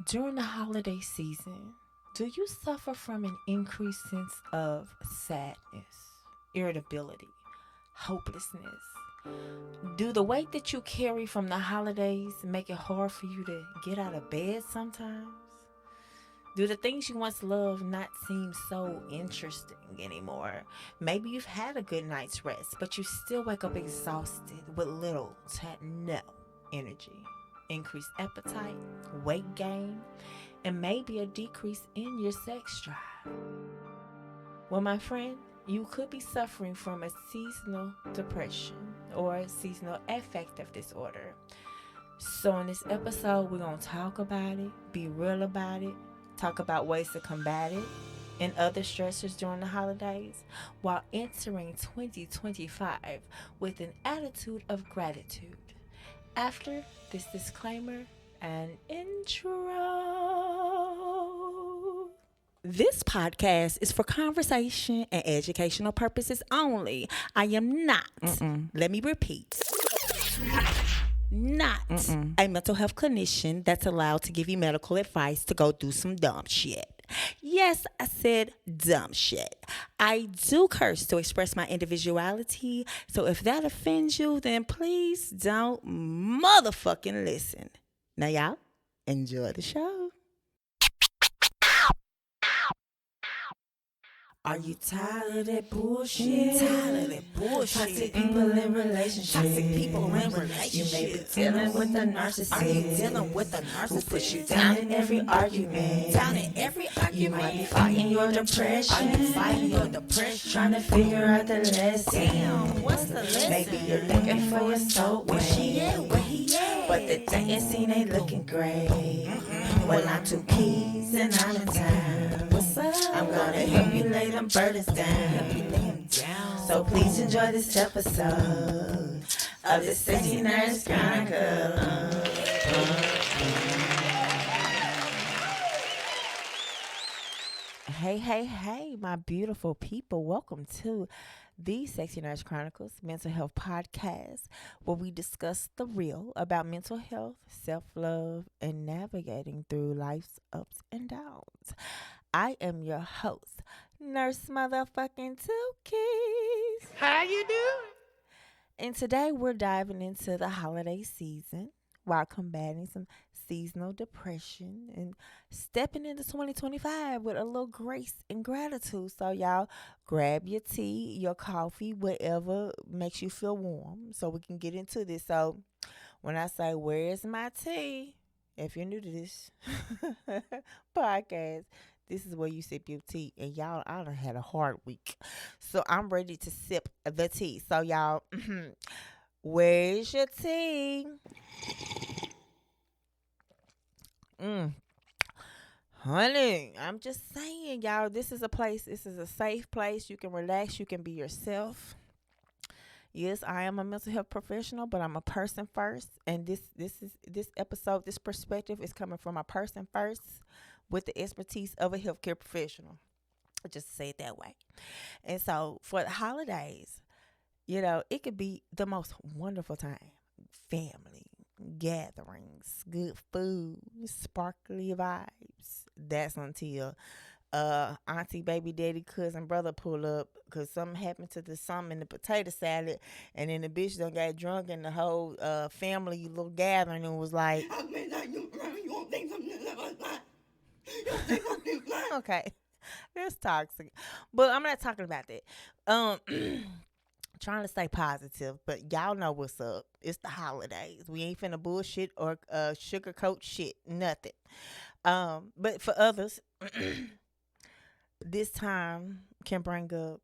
During the holiday season, do you suffer from an increased sense of sadness, irritability, hopelessness? Do the weight that you carry from the holidays make it hard for you to get out of bed sometimes? Do the things you once loved not seem so interesting anymore? Maybe you've had a good night's rest, but you still wake up exhausted with little to no energy. Increased appetite, weight gain, and maybe a decrease in your sex drive. Well, my friend, you could be suffering from a seasonal depression or a seasonal affective disorder. So, in this episode, we're going to talk about it, be real about it, talk about ways to combat it and other stressors during the holidays while entering 2025 with an attitude of gratitude. After this disclaimer and intro. This podcast is for conversation and educational purposes only. I am not, let me repeat, not a mental health clinician that's allowed to give you medical advice to go do some dumb shit. Yes, I said dumb shit. I do curse to express my individuality, so if that offends you, then please don't motherfucking listen. Now, y'all, enjoy the show. Are you tired of that bullshit? Tired of that bullshit. Toxic people in relationships. Toxic people in relationships. You may be dealing with a narcissist. Are you dealing with a narcissist who puts you down in every argument? Down in every argument. You might be fighting your depression. Are you fighting your depression? Trying to figure out the lesson. Damn, what's the lesson? Maybe you're looking for your soulmate. Where she at? Where he at? But the dating scene ain't looking great. Well, I'm two keys and I'm in town. What's up? I'm gonna help you lay them burdens down. So please enjoy this episode of the 69ers Chronicles. Hey, my beautiful people. Welcome to the 69ers Chronicles Mental Health Podcast, where we discuss the real about mental health, self-love, and navigating through life's ups and downs. I am your host, Nurse Motherfucking Tukis. How you doing? And today we're diving into the holiday season while combating some seasonal depression and stepping into 2025 with a little grace and gratitude. So y'all grab your tea, your coffee, whatever makes you feel warm so we can get into this. So when I say, where's my tea? If you're new to this podcast, this is where you sip your tea. And y'all, I done had a hard week. So I'm ready to sip the tea. So y'all, where's your tea? Honey, I'm just saying, y'all, this is a safe place. You can relax. You can be yourself. Yes, I am a mental health professional, but I'm a person first. And this episode, this perspective is coming from a person first with the expertise of a healthcare professional. Just to say it that way. And so for the holidays, it could be the most wonderful time. Family, gatherings, good food, sparkly vibes. That's until auntie, baby, daddy, cousin, brother pull up because something happened to the something in the potato salad, and then the bitch done got drunk and the whole family little gathering and was like, okay, that's toxic. But I'm not talking about that. Trying to stay positive, but y'all know what's up. It's the holidays. We ain't finna bullshit or sugarcoat shit. Nothing. But for others, this time can bring up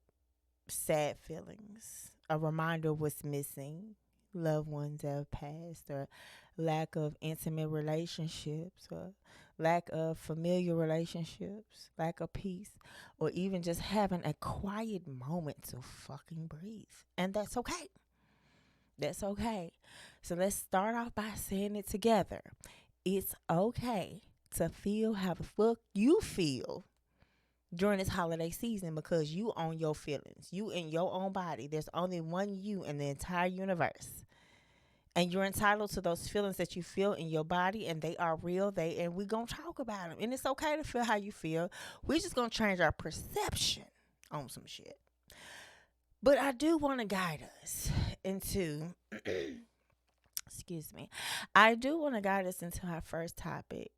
sad feelings, a reminder of what's missing, loved ones that have passed, or lack of intimate relationships, or lack of familiar relationships, lack of peace, or even just having a quiet moment to fucking breathe. And that's okay. That's okay. So let's start off by saying it together. It's okay to feel how the fuck you feel during this holiday season because you own your feelings. You in your own body. There's only one you in the entire universe. And you're entitled to those feelings that you feel in your body, and they are real. And we're gonna talk about them. And it's okay to feel how you feel. We're just gonna change our perception on some shit. But I do want to guide us into excuse me. I do want to guide us into our first topic,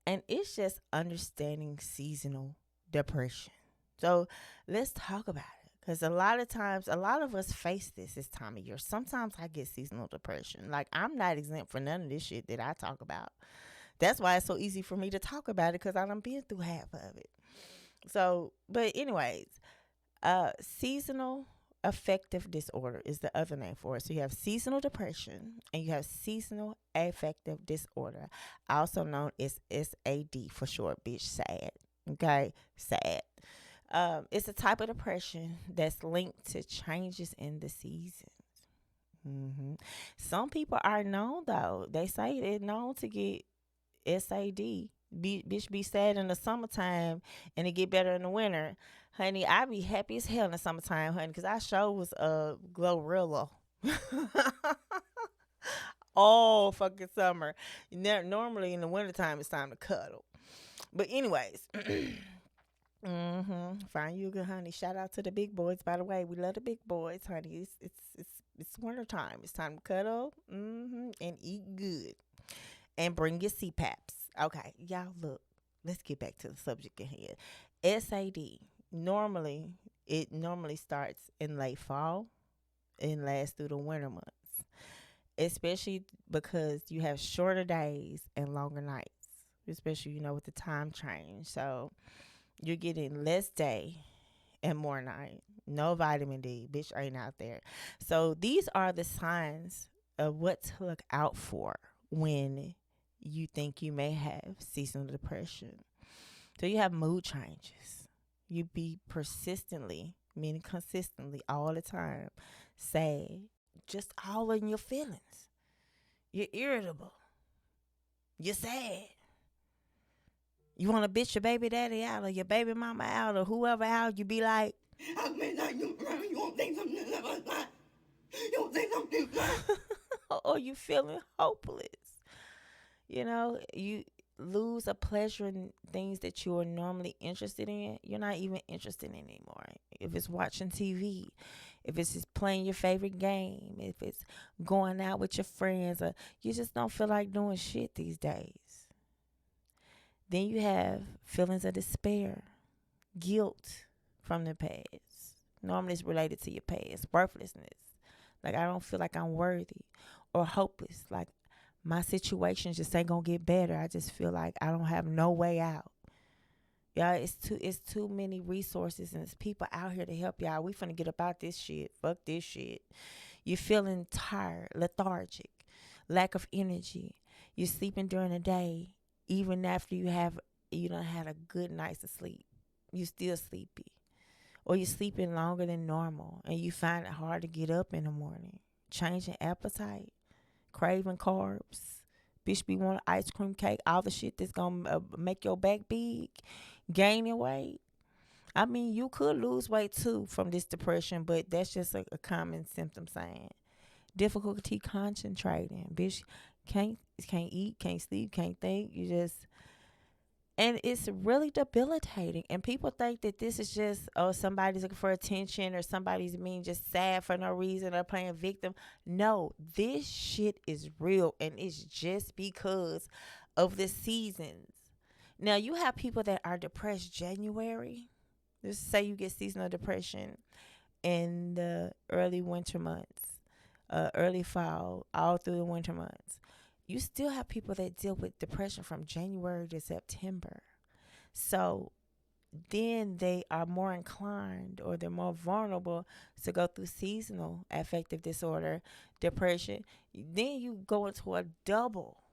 and it's just understanding seasonal depression. So let's talk about it. Because a lot of times, a lot of us face this time of year. Sometimes I get seasonal depression. Like, I'm not exempt for none of this shit that I talk about. That's why it's so easy for me to talk about it, because I done been through half of it. So, but anyways, seasonal affective disorder is the other name for it. So you have seasonal depression and you have seasonal affective disorder, also known as SAD for short, bitch, sad. Okay, sad. It's a type of depression that's linked to changes in the seasons. Some people are known, though. They say they're known to get SAD. Bitch be sad in the summertime and it get better in the winter. Honey, I be happy as hell in the summertime, honey, because I sure was a Glorilla. All fucking summer. Normally in the wintertime it's time to cuddle. But anyways, find you a good honey. Shout out to the big boys, by the way. We love the big boys, honey. It's winter time. It's time to cuddle, and eat good, and bring your CPAPs. Okay, y'all, look. Let's get back to the subject at hand. SAD. It normally starts in late fall and lasts through the winter months, especially because you have shorter days and longer nights, especially with the time change. So you're getting less day and more night. No vitamin D, bitch, ain't out there. So these are the signs of what to look out for when you think you may have seasonal depression. So you have mood changes. You be persistently, meaning consistently, all the time, sad, just all in your feelings. You're irritable. You're sad. You want to bitch your baby daddy out or your baby mama out or whoever out. You be like, I mean, you won't think something like that. You won't think something like that. Or you feeling hopeless. You lose a pleasure in things that you are normally interested in. You're not even interested in anymore. If it's watching TV, if it's just playing your favorite game, if it's going out with your friends, or you just don't feel like doing shit these days. Then you have feelings of despair, guilt from the past. Normally it's related to your past, worthlessness. Like, I don't feel like I'm worthy, or hopeless. Like, my situation just ain't gonna get better. I just feel like I don't have no way out. Y'all, it's too many resources and it's people out here to help y'all. We finna get about this shit. Fuck this shit. You're feeling tired, lethargic, lack of energy. You're sleeping during the day, even after you done had a good night's of sleep. You still sleepy. Or you're sleeping longer than normal and you find it hard to get up in the morning. Changing appetite, craving carbs, bitch be wanting ice cream, cake, all the shit that's gonna make your back big, gaining weight. I mean, you could lose weight too from this depression, but that's just a common symptom sign. Difficulty concentrating, bitch can't eat, can't sleep, can't think. And it's really debilitating. And people think that this is just, somebody's looking for attention or somebody's being just sad for no reason or playing victim. No, this shit is real, and it's just because of the seasons. Now, you have people that are depressed January. Let's say you get seasonal depression in the early winter months, early fall, all through the winter months. You still have people that deal with depression from January to September. So then they are more inclined, or they're more vulnerable to go through seasonal affective disorder, depression. Then you go into a double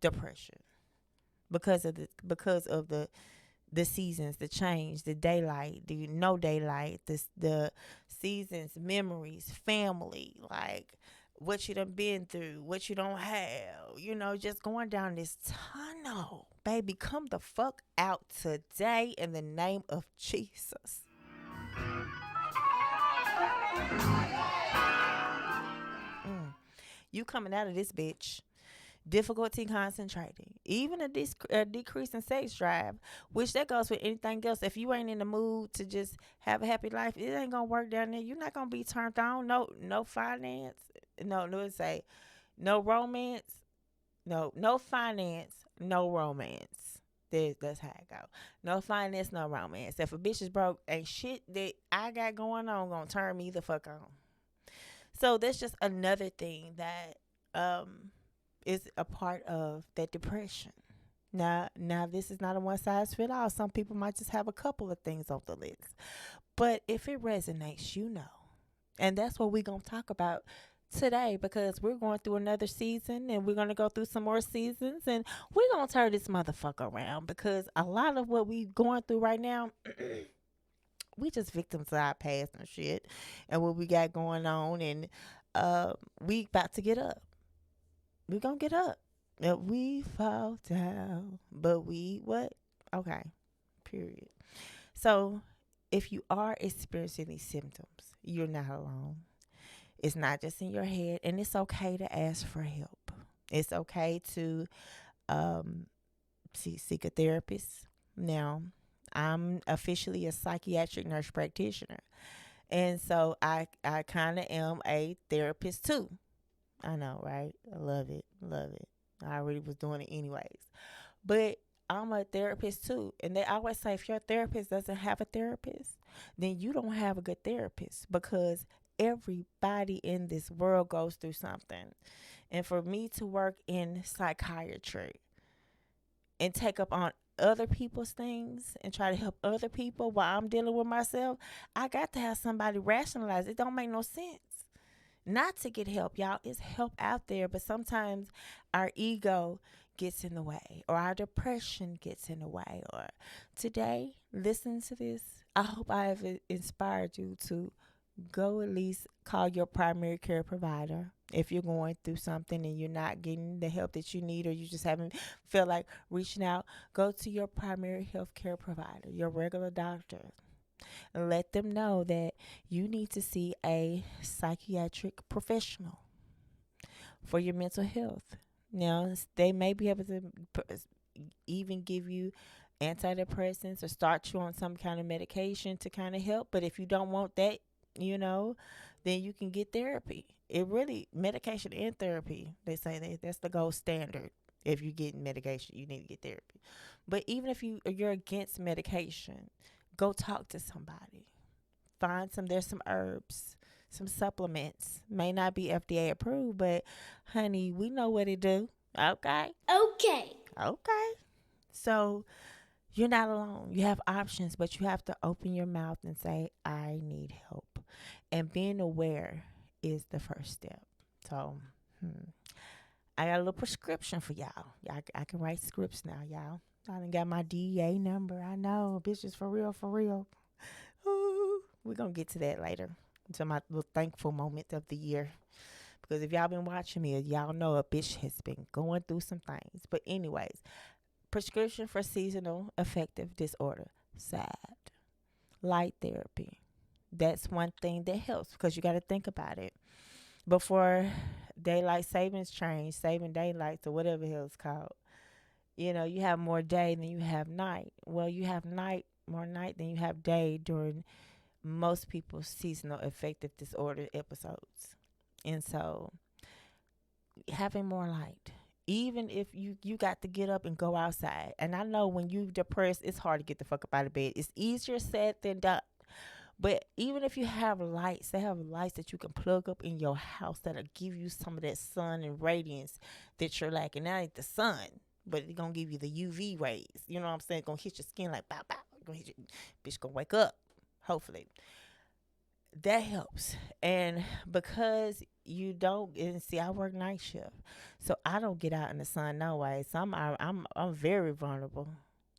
depression because of the seasons, the change, the daylight, the no daylight, the seasons, memories, family, like what you done been through, what you don't have, just going down this tunnel. Baby, come the fuck out today in the name of Jesus. Mm. You coming out of this bitch. Difficulty concentrating, even a decrease in sex drive, which that goes with anything else. If you ain't in the mood to just have a happy life, it ain't gonna work down there. You're not gonna be turned on. No finance. No, let's say no romance. No finance, no romance. That's how it go. No finance, no romance. If a bitch is broke, ain't shit that I got going on gonna turn me the fuck on. So that's just another thing that um is a part of that depression. Now this is not a one size fit all. Some people might just have a couple of things on the list. But if it resonates, you know. And that's what we're going to talk about today, because we're going through another season and we're going to go through some more seasons, and we're going to turn this motherfucker around, because a lot of what we going through right now, we just victims of our past and shit and what we got going on, and we about to get up. We gonna get up. If we fall down, but we what? Okay. Period. So if you are experiencing these symptoms, you're not alone. It's not just in your head, and it's okay to ask for help. It's okay to um, seek a therapist. Now, I'm officially a psychiatric nurse practitioner, and so I kind of am a therapist too. I know, right? I love it. Love it. I already was doing it anyways. But I'm a therapist too. And they always say if your therapist doesn't have a therapist, then you don't have a good therapist, because everybody in this world goes through something. And for me to work in psychiatry and take up on other people's things and try to help other people while I'm dealing with myself, I got to have somebody rationalize. It don't make no sense not to get help, y'all. It's help out there, but sometimes our ego gets in the way, or our depression gets in the way. Or today, listen to this. I hope I have inspired you to go at least call your primary care provider if you're going through something and you're not getting the help that you need, or you just haven't feel like reaching out. Go to your primary health care provider, your regular doctor, and let them know that you need to see a psychiatric professional for your mental health. Now, they may be able to even give you antidepressants or start you on some kind of medication to kind of help. But if you don't want that, then you can get therapy. It really, medication and therapy, they say that's the gold standard. If you get medication, you need to get therapy. But even if you're against medication, go talk to somebody. Find there's some herbs, some supplements. May not be FDA approved, but honey, we know what it do. Okay. Okay. Okay. So you're not alone. You have options, but you have to open your mouth and say, I need help. And being aware is the first step. So, I got a little prescription for y'all. I can write scripts now, y'all. I done got my DEA number. I know. Bitches, for real, for real. Ooh, we're going to get to that later. To my little thankful moment of the year. Because if y'all been watching me, y'all know a bitch has been going through some things. But anyways, prescription for seasonal affective disorder. SAD. Light therapy. That's one thing that helps, because you got to think about it. Before daylight savings change, saving daylights or whatever the hell it's called, you have more day than you have night. Well, you have more night than you have day during most people's seasonal affective disorder episodes. And so having more light, even if you got to get up and go outside. And I know when you depressed, it's hard to get the fuck up out of bed. It's easier said than done. But even if you have lights, they have lights that you can plug up in your house that'll give you some of that sun and radiance that you're lacking. That ain't the sun, but it's gonna give you the UV rays. You know what I'm saying? It's gonna hit your skin like bow bow. Gonna hit you, bitch gonna wake up. Hopefully. That helps. And because you don't, and see, I work night shift, so I don't get out in the sun no way. So I'm very vulnerable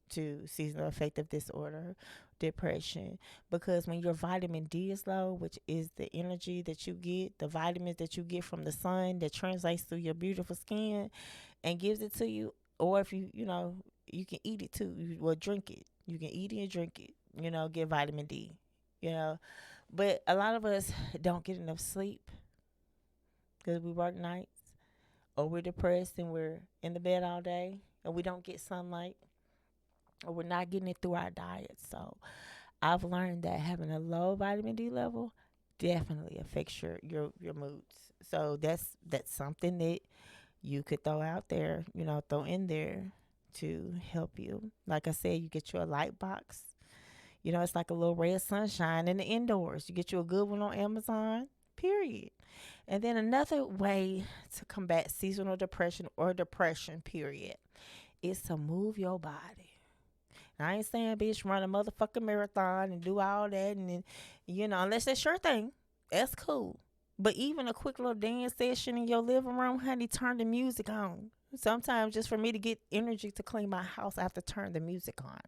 to seasonal affective disorder, depression, because when your vitamin D is low, which is the energy that you get, the vitamins that you get from the sun that translates through your beautiful skin and gives it to you, or if you can eat it too. Well, drink it. You can eat it and drink it. Get vitamin D. You know, but a lot of us don't get enough sleep because we work nights. or we're depressed and we're in the bed all day and we don't get sunlight, or we're not getting it through our diet. So I've learned that having a low vitamin D level definitely affects your moods. So that's something that you could throw out there, throw in there to help you. Like I said, you get you a light box. It's like a little ray of sunshine in the indoors. You get you a good one on Amazon, period. And then another way to combat seasonal depression or depression, period, is to move your body. I ain't saying, bitch, run a motherfucking marathon and do all that. And then, unless that's your thing, that's cool. But even a quick little dance session in your living room, honey, turn the music on. Sometimes just for me to get energy to clean my house, I have to turn the music on.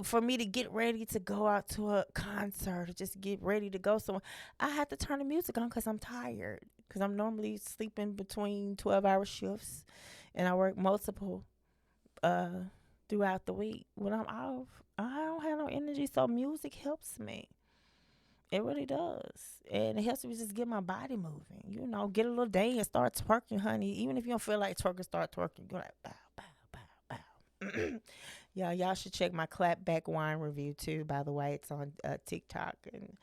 For me to get ready to go out to a concert or just get ready to go somewhere, I have to turn the music on because I'm tired. Because I'm normally sleeping between 12-hour shifts and I work multiple uh, throughout the week. When I'm off, I don't have no energy, so music helps me. It really does. And it helps me just get my body moving. Get a little dance, start twerking, honey. Even if you don't feel like twerking, start twerking. You're like, bow, bow, bow, bow. Yeah, y'all should check my clapback wine review too. By the way, it's on TikTok and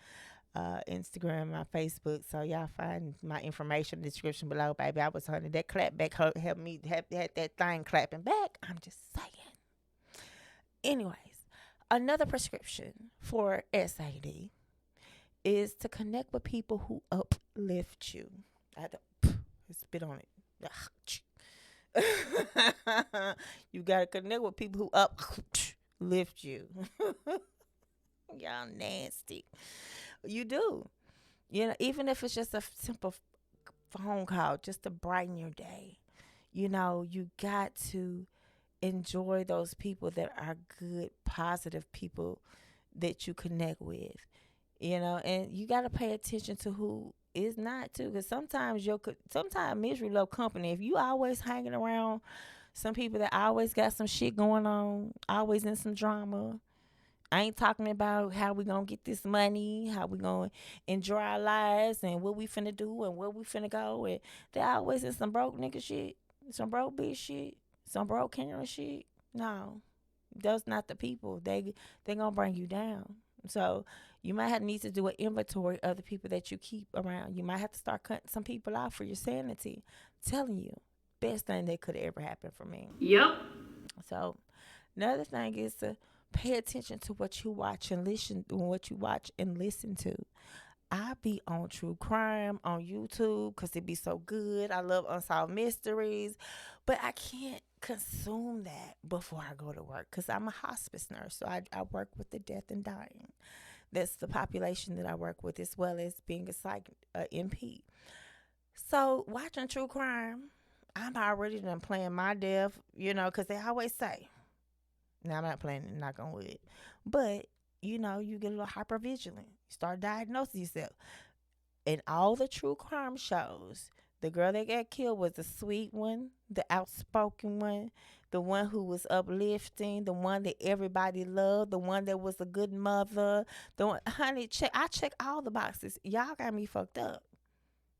Instagram, my Facebook. So y'all find my information in the description below, baby. I was honey. That clapback helped me had that thing clapping back. I'm just saying. Anyways, another prescription for SAD is to connect with people who uplift you. I had to spit on it. You gotta connect with people who uplift you. Y'all nasty. You do. Even if it's just a simple phone call, just to brighten your day. You got to enjoy those people that are good, positive people that you connect with. And you got to pay attention to who is not too, because sometimes misery love company. If you always hanging around some people that always got some shit going on, always in some drama. I ain't talking about how we gonna get this money, how we gonna enjoy our lives, and what we finna do and where we finna go. And they always in some broke nigga shit, some broke bitch shit, some broke Karen shit. No, those not the people. They gonna bring you down. So you might need to do an inventory of the people that you keep around. You might have to start cutting some people out for your sanity. I'm telling you, best thing that could ever happen for me. Yep. So another thing is to pay attention to what you watch and listen to. I be on true crime on YouTube because it be so good. I love unsolved mysteries, but I can't consume that before I go to work because I'm a hospice nurse. So I work with the death and dying. That's the population that I work with, as well as being a psych MP. So watching true crime, I'm already done playing my death, because they always say, now I'm not playing it, knock on wood, but you get a little hyper vigilant. You start diagnosing yourself. In all the true crime shows, the girl that got killed was the sweet one, the outspoken one, the one who was uplifting, the one that everybody loved, the one that was a good mother. The one, honey, I check all the boxes. Y'all got me fucked up.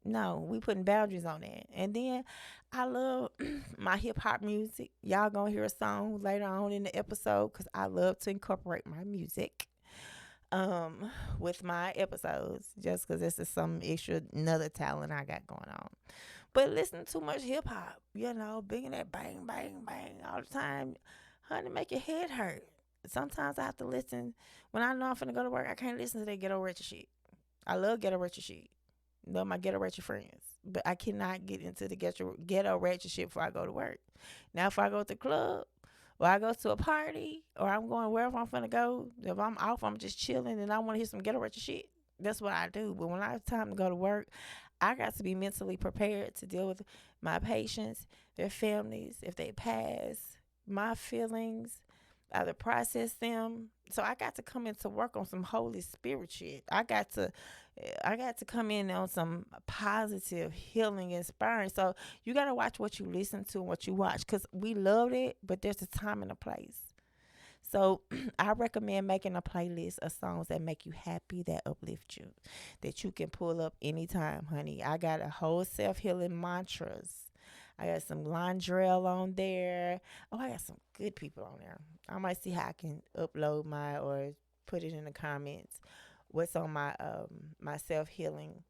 No, we putting boundaries on that. And then I love my hip hop music. Y'all gonna hear a song later on in the episode because I love to incorporate my music with my episodes just because this is some extra another talent I got going on. But listening to too much hip hop, bringing that bang bang bang all the time, honey, make your head hurt. Sometimes I have to listen when I know I'm finna go to work. I can't listen to that ghetto wretched shit. I love ghetto wretched shit. Love my ghetto ratchet friends, but I cannot get into the ghetto ratchet shit before I go to work. Now, if I go to the club or I go to a party or I'm going wherever I'm finna go, if I'm off, I'm just chilling and I want to hear some ghetto ratchet shit. That's what I do. But when I have time to go to work, I got to be mentally prepared to deal with my patients, their families, if they pass, my feelings, either process them. So I got to come into work on some Holy Spirit shit. I got to come in on some positive, healing, inspiring. So you got to watch what you listen to and what you watch because we love it, but there's a time and a place. So I recommend making a playlist of songs that make you happy, that uplift you, that you can pull up anytime, honey. I got a whole self healing mantras. I got some Londrell on there. Oh, I got some good people on there. I might see how I can upload my or put it in the comments. What's on my self healing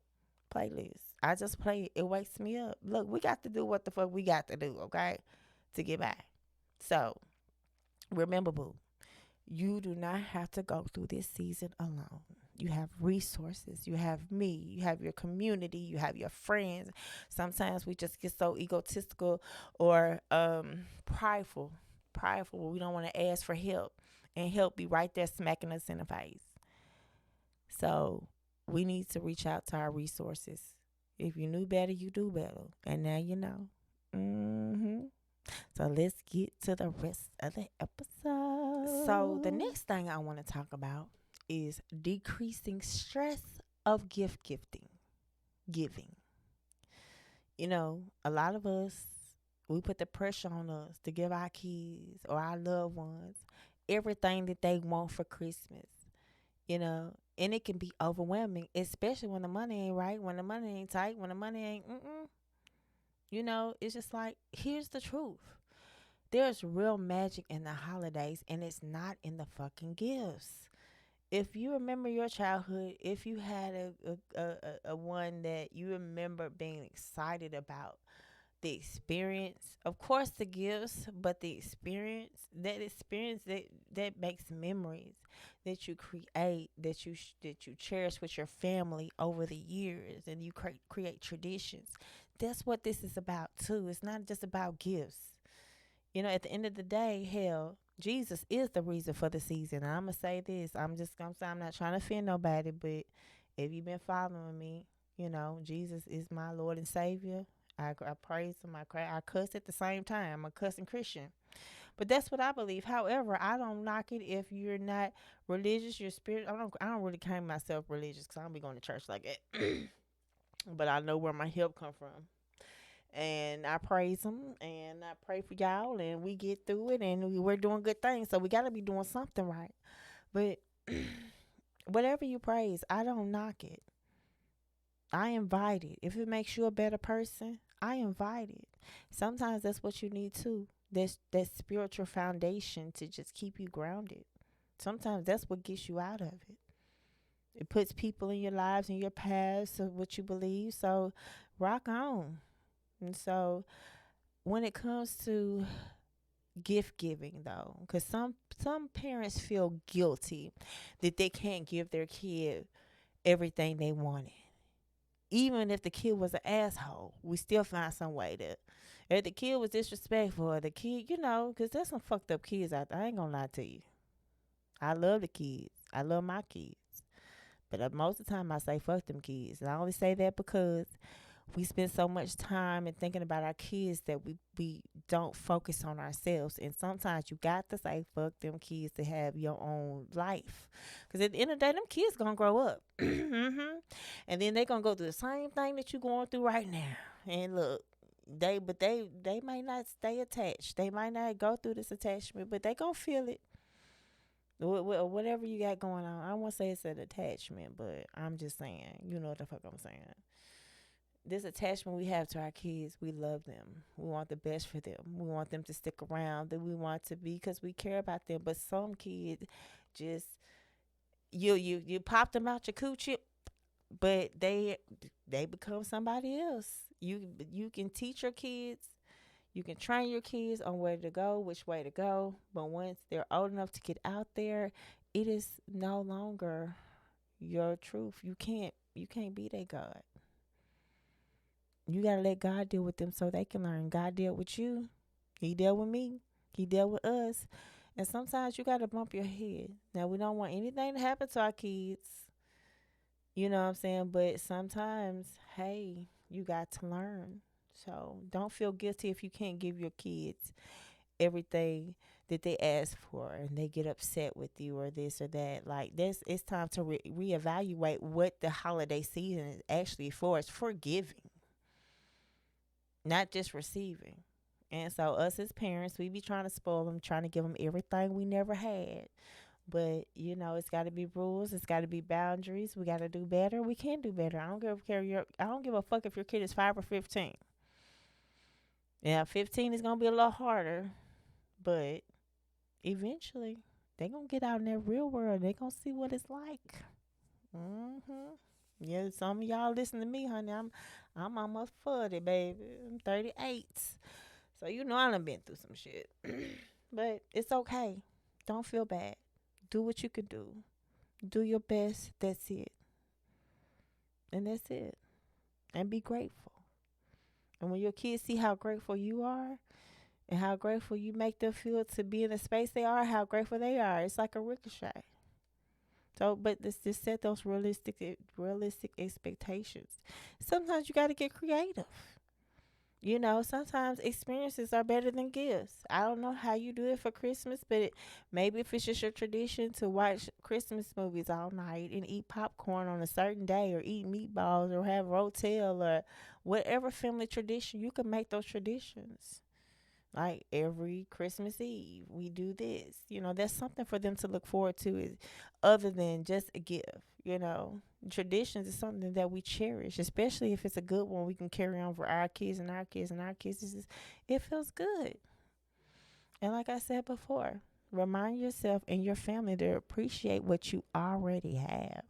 playlist? I just play it. It wakes me up. Look, we got to do what the fuck we got to do, okay, to get by. So remember, boo, you do not have to go through this season alone. You have resources. You have me. You have your community. You have your friends. Sometimes we just get so egotistical or prideful. Prideful. We don't want to ask for help. And help be right there smacking us in the face. So we need to reach out to our resources. If you knew better, you do better. And now you know. So let's get to the rest of the episode. So the next thing I want to talk about is decreasing stress of giving. You know, a lot of us, we put the pressure on us to give our kids or our loved ones everything that they want for Christmas, you know, and it can be overwhelming, especially when the money ain't right, when the money ain't tight, when the money ain't, you know, it's just like, here's the truth. There's real magic in the holidays, and it's not in the fucking gifts. If you remember your childhood, if you had a one that you remember being excited about, the experience, of course the gifts, but the experience that makes memories that you create, that you cherish with your family over the years, and you create traditions. That's what this is about too. It's not just about gifts. You know, at the end of the day, hell, Jesus is the reason for the season. And I'm gonna say this. I'm just gonna say I'm not trying to offend nobody, but if you've been following me, you know, Jesus is my Lord and Savior. I praise him. I cuss at the same time. I'm a cussing Christian. But that's what I believe. However, I don't knock it if you're not religious, you're spirit. I don't really claim myself religious because I don't be going to church like that. But I know where my help come from. And I praise him and I pray for y'all and we get through it and we're doing good things. So we got to be doing something right. But whatever you praise, I don't knock it. I invite it. If it makes you a better person, I invite it. Sometimes that's what you need too. That's that spiritual foundation to just keep you grounded. Sometimes that's what gets you out of it. It puts people in your lives and your paths of what you believe. So rock on. And so when it comes to gift giving though, because some parents feel guilty that they can't give their kid everything they wanted. Even if the kid was an asshole, we still find some way to. If the kid was disrespectful, or the kid, you know, because there's some fucked up kids out there. I ain't gonna lie to you. I love the kids. I love my kids. But most of the time I say fuck them kids. And I only say that because we spend so much time and thinking about our kids that we don't focus on ourselves. And sometimes you got to say fuck them kids to have your own life. Because at the end of the day, them kids going to grow up. And then they going to go through the same thing that you going through right now. And look, they might not stay attached. They might not go through this attachment, but they going to feel it. Whatever you got going on. I won't say it's an attachment, but I'm just saying, you know what the fuck I'm saying. This attachment we have to our kids, we love them. We want the best for them. We want them to stick around. That we want to be because we care about them. But some kids just you pop them out your coochie, but they become somebody else. You can teach your kids. You can train your kids on where to go, which way to go. But once they're old enough to get out there, it is no longer your truth. You can't be their God. You got to let God deal with them so they can learn. God dealt with you. He dealt with me. He dealt with us. And sometimes you got to bump your head. Now, we don't want anything to happen to our kids. You know what I'm saying? But sometimes, hey, you got to learn. So don't feel guilty if you can't give your kids everything that they ask for and they get upset with you or this or that. Like this, it's time to reevaluate what the holiday season is actually for. It's for giving, not just receiving. And so us as parents, we be trying to spoil them, trying to give them everything we never had. But you know, it's got to be rules. It's got to be boundaries. We got to do better. We can do better. I don't give a fuck if your kid is 5 or 15. Yeah, 15 is gonna be a lot harder, but eventually they gonna get out in that real world. They gonna see what it's like. Mhm. Yeah, some of y'all listen to me, honey. I'm almost 40, baby. I'm 38. So you know I done been through some shit. But it's okay. Don't feel bad. Do what you can do. Do your best. That's it. And that's it. And be grateful. And when your kids see how grateful you are and how grateful you make them feel to be in the space they are, how grateful they are, it's like a ricochet. So, but let's just set those realistic expectations. Sometimes you got to get creative. You know, sometimes experiences are better than gifts. I don't know how you do it for Christmas, but maybe if it's just your tradition to watch Christmas movies all night and eat popcorn on a certain day or eat meatballs or have rotel or whatever family tradition, you can make those traditions. Like every Christmas Eve, we do this. You know, that's something for them to look forward to, is other than just a gift. You know, traditions is something that we cherish, especially if it's a good one. We can carry on for our kids and our kids and our kids. It feels good. And like I said before, remind yourself and your family to appreciate what you already have.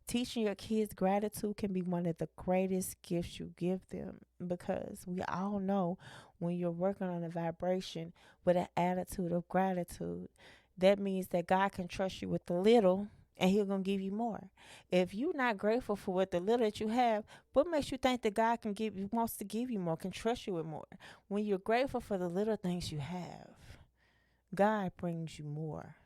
Teaching your kids gratitude can be one of the greatest gifts you give them, because we all know when you're working on a vibration with an attitude of gratitude, that means that God can trust you with the little and He'll gonna give you more. If you're not grateful for what the little that you have, what makes you think that God can give you, wants to give you more, can trust you with more? When you're grateful for the little things you have, God brings you more.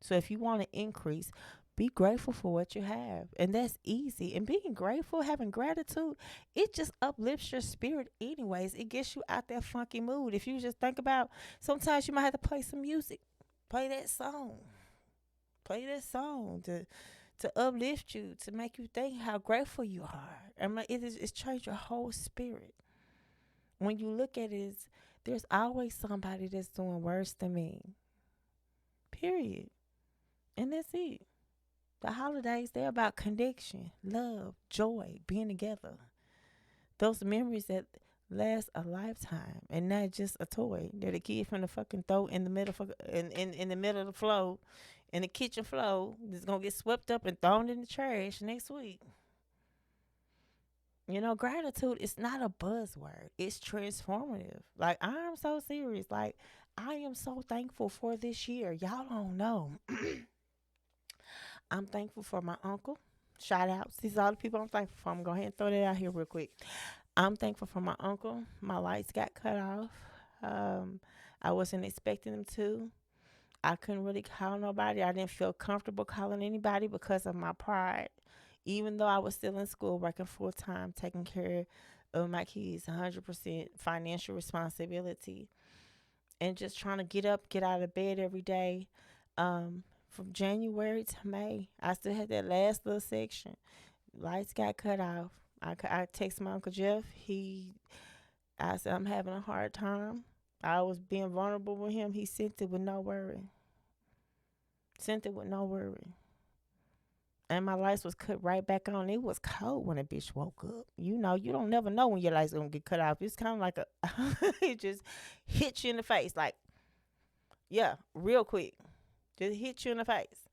So if you want to increase, be grateful for what you have. And that's easy. And being grateful, having gratitude, it just uplifts your spirit anyways. It gets you out that funky mood. If you just think about, sometimes you might have to play some music. Play that song. Play that song to uplift you, to make you think how grateful you are. I mean, it's changed your whole spirit. When you look at it, there's always somebody that's doing worse than me. Period. And that's it. The holidays, they're about connection, love, joy, being together. Those memories that last a lifetime and not just a toy that a kid from the fucking throw in the middle in the middle of the floor, in the kitchen floor, that's gonna get swept up and thrown in the trash next week. You know, gratitude is not a buzzword. It's transformative. Like, I'm so serious. Like, I am so thankful for this year. Y'all don't know. I'm thankful for my uncle. Shout outs. These are all the people I'm thankful for. I'm going to go ahead and throw that out here real quick. I'm thankful for my uncle. My lights got cut off. Um, I wasn't expecting them to. I couldn't really call nobody. I didn't feel comfortable calling anybody because of my pride. Even though I was still in school, working full time, taking care of my kids, 100% financial responsibility, and just trying to get up, get out of bed every day. From January to May, I still had that last little section. Lights got cut off. I text my Uncle Jeff. I said, I'm having a hard time. I was being vulnerable with him. He sent it with no worry. Sent it with no worry. And my lights was cut right back on. It was cold when a bitch woke up. You know, you don't never know when your lights gonna get cut off. It's kind of like it just hits you in the face. Like, yeah, real quick. Just hit you in the face.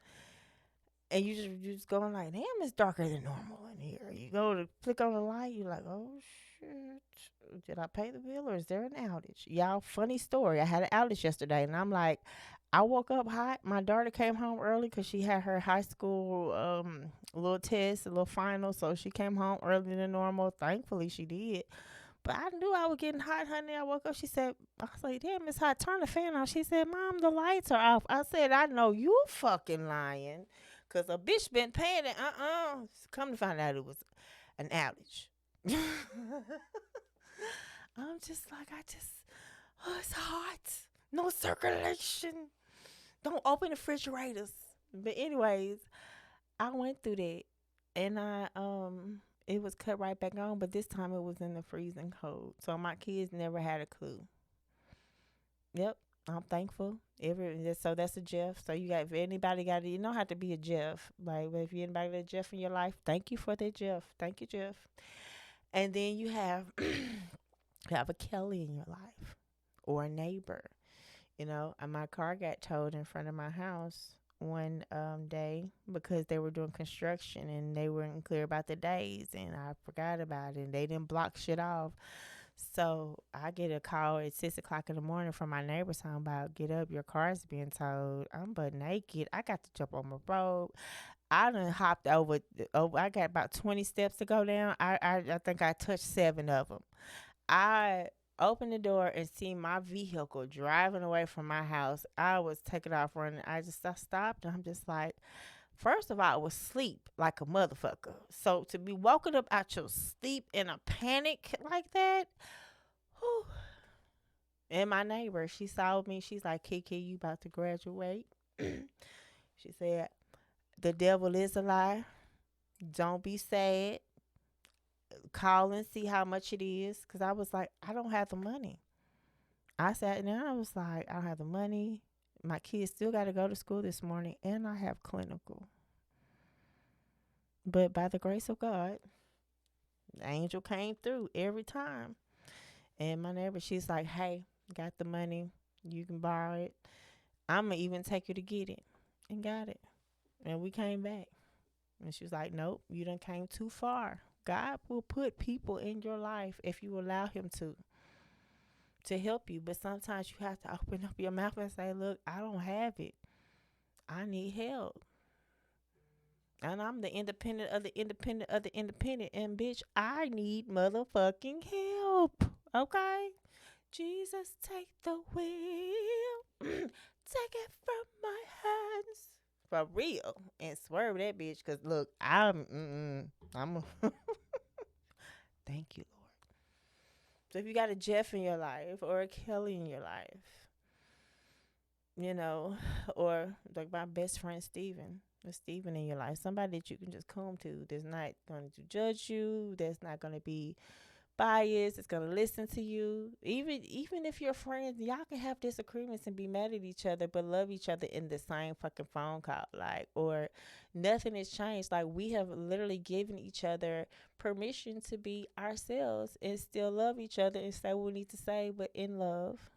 And you just going like, damn, it's darker than normal in here. You go to click on the light, you're like, oh shit, did I pay the bill or is there an outage? Y'all, funny story. I had an outage yesterday, and I'm like, I woke up hot. My daughter came home early because she had her high school little test, a little final, so she came home earlier than normal. Thankfully, she did. But I knew I was getting hot, honey. I woke up. She said, I was like, damn, it's hot. Turn the fan on. She said, Mom, the lights are off. I said, I know you fucking lying. Because a bitch been paying it. Come to find out it was an outage. I'm just like, oh, it's hot. No circulation. Don't open the refrigerators. But anyways, I went through that. And It was cut right back on, but this time it was in the freezing cold. So my kids never had a clue. Yep, I'm thankful. So that's a Jeff. So you got if anybody got it, you don't have to be a Jeff. Like if you anybody got a Jeff in your life, thank you for that Jeff. Thank you, Jeff. And then you have you have a Kelly in your life or a neighbor. And my car got towed in front of my house one day because they were doing construction and they weren't clear about the days, and I forgot about it and they didn't block shit off. So I get a call at 6 o'clock in the morning from my neighbor talking about, get up, your car's being towed. I'm but naked. I got to jump on my road. I done hopped over. I got about 20 steps to go down. I think I touched 7 of them. I opened the door and see my vehicle driving away from my house. I was taking off running. I stopped and I'm just like, first of all, I was asleep like a motherfucker. So to be woken up out your sleep in a panic like that, whew. And my neighbor, she saw me. She's like, Kiki, you about to graduate? She said, the devil is a lie. Don't be sad. Call and see how much it is. Because I was like, I don't have the money. I sat down. I was like, I don't have the money. My kids still got to go to school this morning, and I have clinical. But by the grace of God, the angel came through every time. And my neighbor, she's like, hey, got the money. You can borrow it. I'm going to even take you to get it. And got it. And we came back. And she was like, nope, you done came too far. God will put people in your life if you allow him to help you. But sometimes you have to open up your mouth and say, look, I don't have it. I need help. And I'm the independent of the independent of the independent. And bitch, I need motherfucking help. Okay? Jesus, take the wheel. Take it from my hands. For real. And swerve that bitch. Because look, I'm a thank you, Lord. So if you got a Jeff in your life or a Kelly in your life, you know, or like my best friend Steven, or Steven in your life, somebody that you can just come to that's not going to judge you, that's not going to be biased, it's going to listen to you. Even if you're friends, y'all can have disagreements and be mad at each other, but love each other in the same fucking phone call. Like, or nothing has changed. Like, we have literally given each other permission to be ourselves and still love each other and say what we need to say, but in love,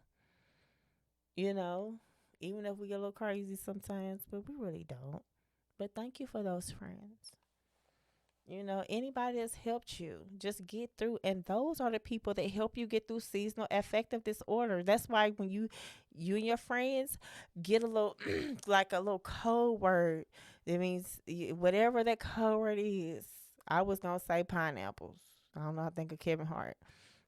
you know, even if we get a little crazy sometimes, but we really don't. But thank you for those friends. Anybody that's helped you just get through, and those are the people that help you get through seasonal affective disorder. That's why when you and your friends get a little like a little code word, that means whatever that code word is. I was gonna say pineapples. I don't know. I think of Kevin Hart.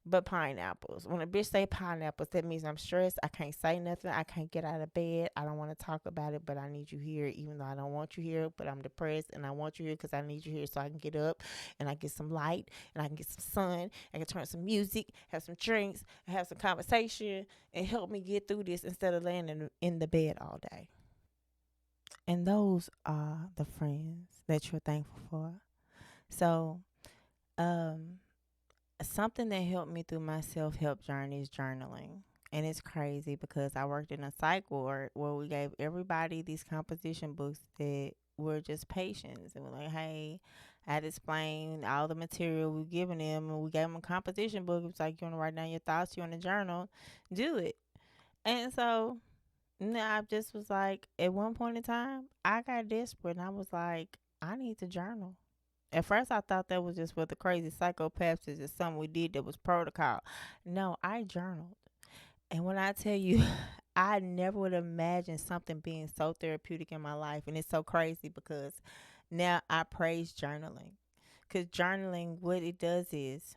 But pineapples. When a bitch say pineapples, that means I'm stressed. I can't say nothing. I can't get out of bed. I don't want to talk about it, but I need you here, even though I don't want you here. But I'm depressed, and I want you here because I need you here so I can get up and I get some light and I can get some sun. I can turn some music, have some drinks, and have some conversation, and help me get through this instead of laying in the bed all day. And those are the friends that you're thankful for. So, um, something that helped me through my self help journey is journaling. And it's crazy because I worked in a psych ward where we gave everybody these composition books that were just patients. And we're like, hey, I had to explain all the material we're giving them. And we gave them a composition book. It was like, you want to write down your thoughts, you want to journal, do it. And so I just was like, at one point in time, I got desperate and I was like, I need to journal. At first, I thought that was just for the crazy psychopaths. It's just something we did that was protocol. No, I journaled. And when I tell you, I never would imagine something being so therapeutic in my life. And it's so crazy because now I praise journaling. Because journaling, what it does is,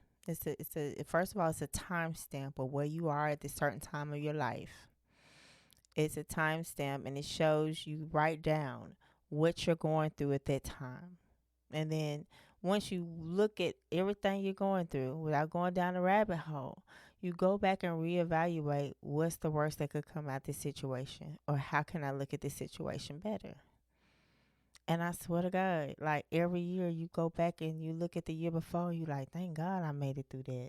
first of all, it's a timestamp of where you are at this certain time of your life. It's a timestamp and it shows you write down what you're going through at that time. And then once you look at everything you're going through without going down a rabbit hole, you go back and reevaluate what's the worst that could come out this situation or how can I look at this situation better. And I swear to God, like every year you go back and you look at the year before, you like, thank God I made it through that.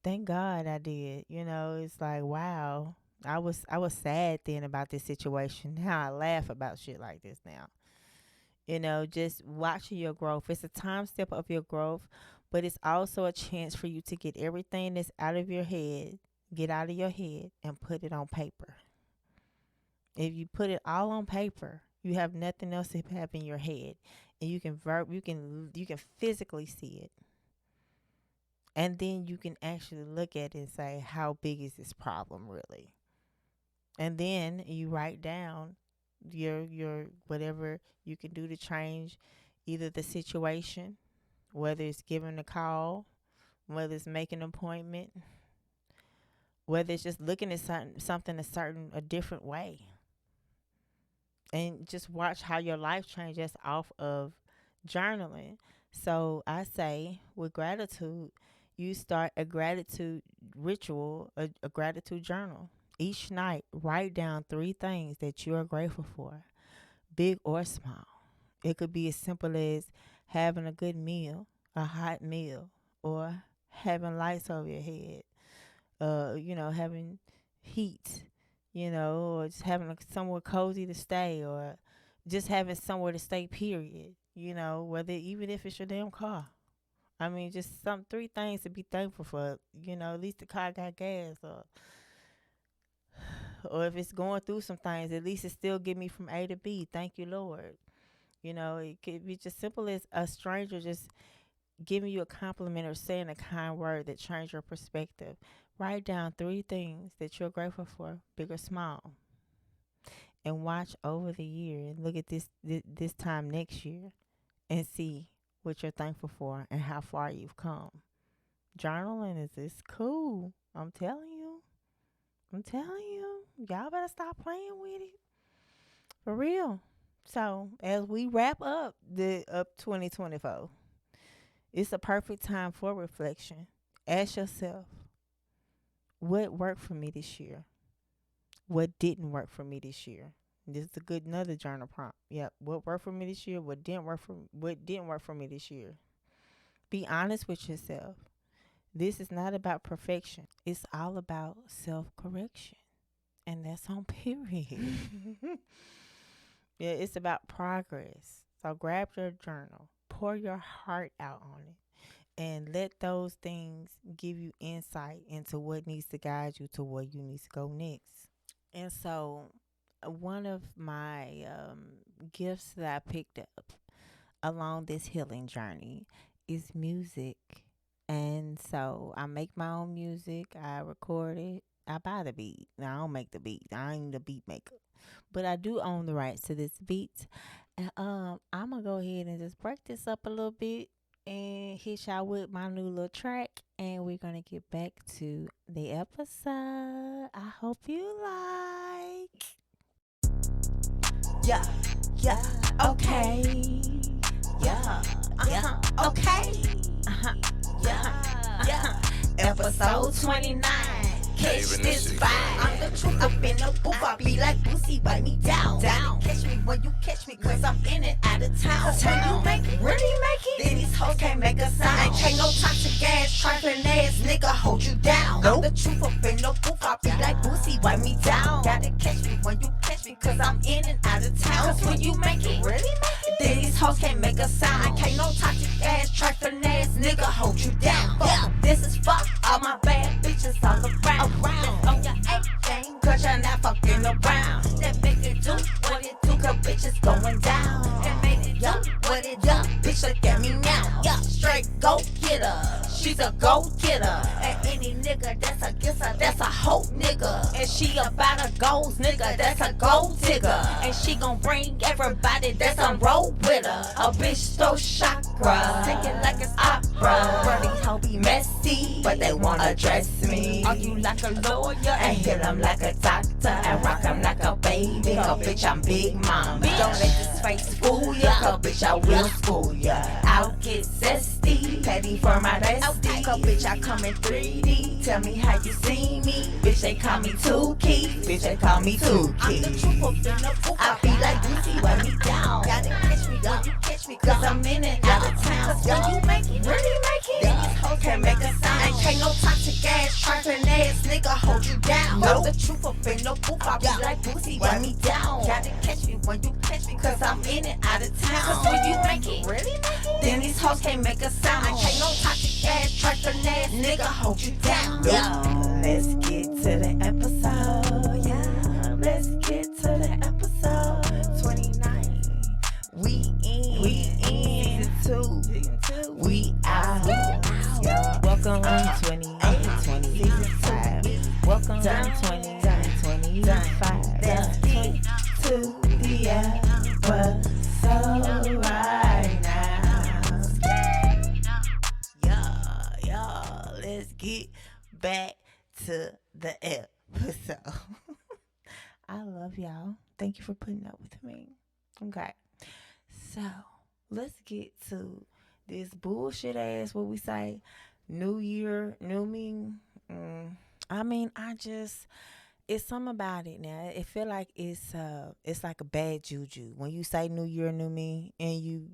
Thank God I did. It's like, wow. I was sad then about this situation. Now I laugh about shit like this now. Just watching your growth. It's a time step of your growth, but it's also a chance for you to get everything that's out of your head, get out of your head and put it on paper. If you put it all on paper, you have nothing else to have in your head, and you can physically see it. And then you can actually look at it and say, how big is this problem really? And then you write down your whatever you can do to change either the situation, whether it's giving a call, whether it's making an appointment, whether it's just looking at something a different way. And just watch how your life changes off of journaling. So I say with gratitude, you start a gratitude ritual, a gratitude journal. Each night, write down 3 things that you are grateful for, big or small. It could be as simple as having a good meal, a hot meal, or having lights over your head, having heat, or just having somewhere cozy to stay, or just having somewhere to stay, period. Whether even if it's your damn car. I mean, just 3 things to be thankful for. At least the car got gas, or if it's going through some things, at least it still get me from A to B. Thank you, Lord. It could be just simple as a stranger just giving you a compliment or saying a kind word that change your perspective. Write down 3 things that you're grateful for, big or small, and watch over the year and look at this time next year and see what you're thankful for and how far you've come. Journaling is cool. I'm telling you. Y'all better stop playing with it. For real. So as we wrap up 2024, it's a perfect time for reflection. Ask yourself, what worked for me this year? What didn't work for me this year? This is another journal prompt. Yep. What worked for me this year? What didn't work for me this year? Be honest with yourself. This is not about perfection. It's all about self-correction. And that's on period. Yeah, it's about progress. So grab your journal, pour your heart out on it, and let those things give you insight into what needs to guide you to where you need to go next. And so one of my gifts that I picked up along this healing journey is music. And so I make my own music. I record it. I buy the beat. Now, I don't make the beat. I ain't the beat maker. But I do own the rights to this beat. And I'm going to go ahead and just break this up a little bit and hit y'all with my new little track. And we're going to get back to the episode. I hope you like. Yeah, okay. Yeah, okay. Yeah. Episode 29. Catch this vibe. I'm the truth up in the booth. I be like Boosie, bite me down. Catch me when you catch me, cause I'm in and out of town. When you make it, really make it, then these hoes can't make a sound. Ain't no toxic ass, trifling ass nigga hold you down. I'm the truth up in the booth. I be like Boosie, bite me down. Gotta catch me when you catch me, cause I'm in and out of town. Cause when you make it, really make it, then these hoes can't make a sound. Ain't no toxic ass, trifling ass nigga hold you down. Yeah, this is fuck all my bad bitches all around. On your A game, cause you're not fucking around. That make it do what it do, cause bitches going down. That made it do what it do, bitch look at me now. Yeah, straight go getter, she's a go getter. And any nigga that's a kisser, that's a hoe nigga. And she about a goals nigga, that's a gold digger. And she gon' bring everybody that's on roll with her. A bitch throw chakra, take it like it's opera. But these hoes be messy, but they wanna dress me. Argue like a lawyer and hit them like a doctor and rock them like a baby. Cause bitch I'm big mama. Don't let this face fool ya, cause bitch I will school ya. I'll get zesty bestie. Petty for my bestie. Go bitch, I come in 3D. Tell me how you see me. Bitch, they call me Tukey. Bitch, they call me Tukey. I'm the truth up in the booth. I be like Lucy, run me down. Gotta catch me when you catch me. Cause I'm in and out of town. Cause when you make it, really make it. Then these hoes can't make a sound. Ain't can't no toxic ass, trapping ass nigga hold you down. I'm the truth up in the booth. I be like Lucy, run me down. Gotta catch me when you catch me. Cause I'm in and out of town. Cause when you make it, really make it. Then these hoes can't make a sound. Ain't can't no toxic ass, trapping ass nigga hold you down. Yeah, let's get to the episode. Yeah, let's get to the episode. 29. We in. Season 2. We out. Yeah. Welcome 2025. Welcome 2025. Let's get to the episode right now. Yeah, let's get back to the episode. I love y'all. Thank you for putting up with me. Okay, so let's get to this bullshit ass, what we say, new year, new me. I mean, it's something about it now. It feel like it's like a bad juju when you say new year, new me, and you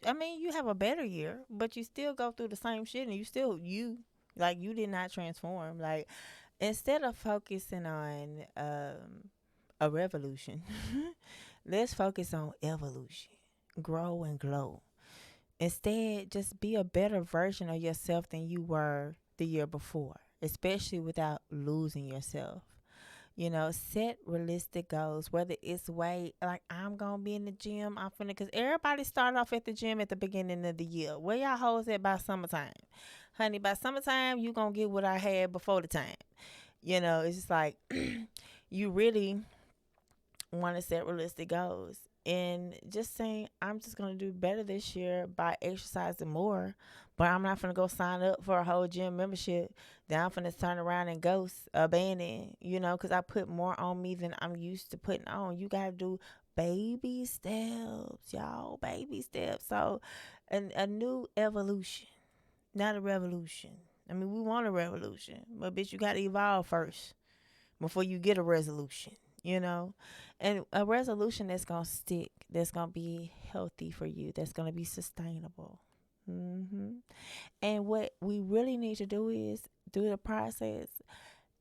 I mean, you have a better year, but you still go through the same shit, and you still you like you did not transform. Like instead of focusing on a revolution, let's focus on evolution, grow and glow. Instead, just be a better version of yourself than you were the year before, especially without losing yourself. You know, set realistic goals, whether it's weight, like I'm gonna be in the gym, I'm finna, cause everybody start off at the gym at the beginning of the year. Where y'all hoes at by summertime? Honey, by summertime, you gonna get what I had before the time. You know, it's just like, you really want to set realistic goals and just saying I'm just gonna do better this year by exercising more, but I'm not gonna go sign up for a whole gym membership. Then I'm gonna turn around and ghost abandon, you know, because I put more on me than I'm used to putting on. You gotta do baby steps, y'all, baby steps. So a new evolution, not a revolution. I mean, we want a revolution, but bitch, you gotta evolve first before you get a resolution, you know? And a resolution that's going to stick, that's going to be healthy for you, that's going to be sustainable. And what we really need to do is through the process,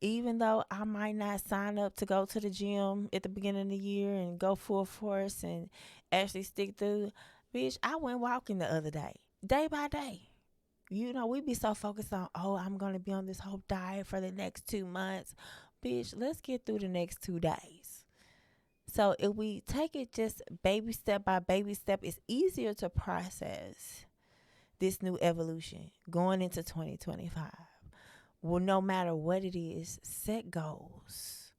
even though I might not sign up to go to the gym at the beginning of the year and go full force and actually stick through, bitch, I went walking the other day by day. You know, we be so focused on, oh, I'm going to be on this whole diet for the next 2 months. Bitch, let's get through the next 2 days. So if we take it just baby step by baby step, it's easier to process this new evolution going into 2025. Well, no matter what it is, set goals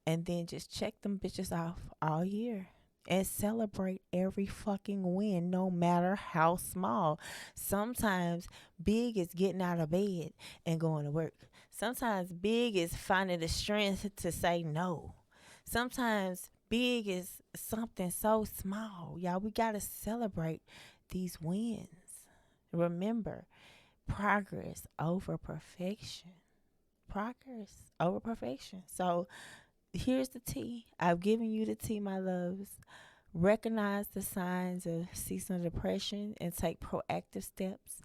and then just check them bitches off all year and celebrate every fucking win, no matter how small. Sometimes big is getting out of bed and going to work. Sometimes big is finding the strength to say no. Sometimes big is something so small. Y'all, we got to celebrate these wins. Remember, progress over perfection. Progress over perfection. So here's the tea. I've given you the tea, my loves. Recognize the signs of seasonal depression and take proactive steps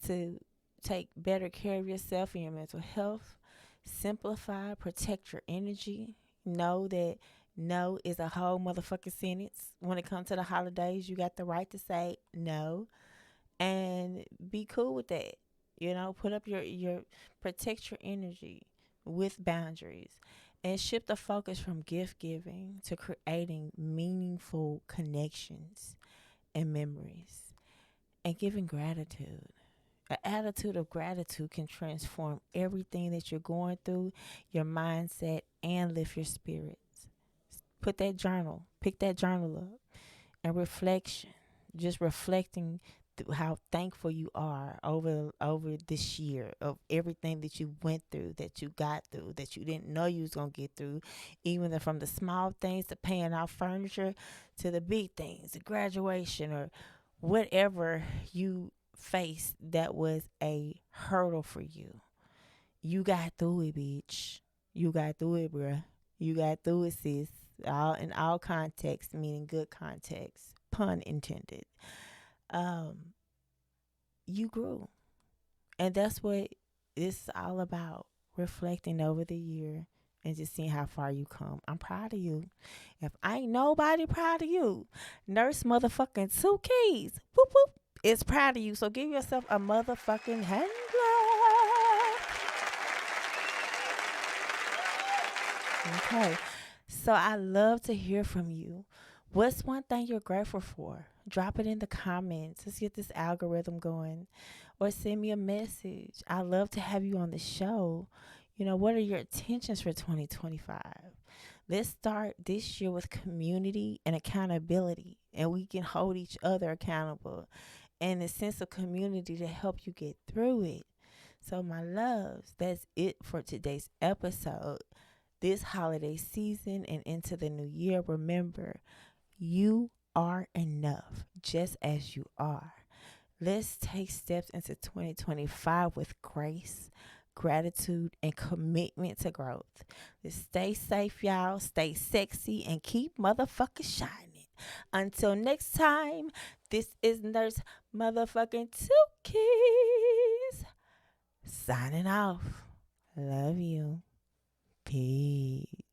to take better care of yourself and your mental health. Simplify, protect your energy. Know that no is a whole motherfucking sentence. When it comes to the holidays, you got the right to say no and be cool with that. You know, put up your protect your energy with boundaries and shift the focus from gift giving to creating meaningful connections and memories and giving gratitude. An attitude of gratitude can transform everything that you're going through, your mindset, and lift your spirits. Put that journal, pick that journal up, and reflection. Just reflecting how thankful you are over this year of everything that you went through, that you got through, that you didn't know you was gonna get through, even from the small things to paying off furniture to the big things, the graduation or whatever you faced that was a hurdle for you. You got through it, bitch. You got through it, bruh. You got through it, sis. All in all contexts, meaning good context, pun intended. Um, you grew, and that's what this is all about. Reflecting over the year and just seeing how far you come. I'm proud of you. If I ain't nobody proud of you, Nurse motherfucking Two Keys, whoop whoop, is proud of you. So give yourself a motherfucking hand clap. Okay. So I love to hear from you. What's one thing you're grateful for? Drop it in the comments. Let's get this algorithm going. Or send me a message. I love to have you on the show. You know, what are your intentions for 2025? Let's start this year with community and accountability, and we can hold each other accountable and a sense of community to help you get through it. So, my loves, that's it for today's episode. This holiday season and into the new year, remember, you are enough just as you are. Let's take steps into 2025 with grace, gratitude, and commitment to growth. Let's stay safe, y'all. Stay sexy and keep motherfucking shining. Until next time, this is Nurse motherfucking Two Keys signing off. Love you. Peace.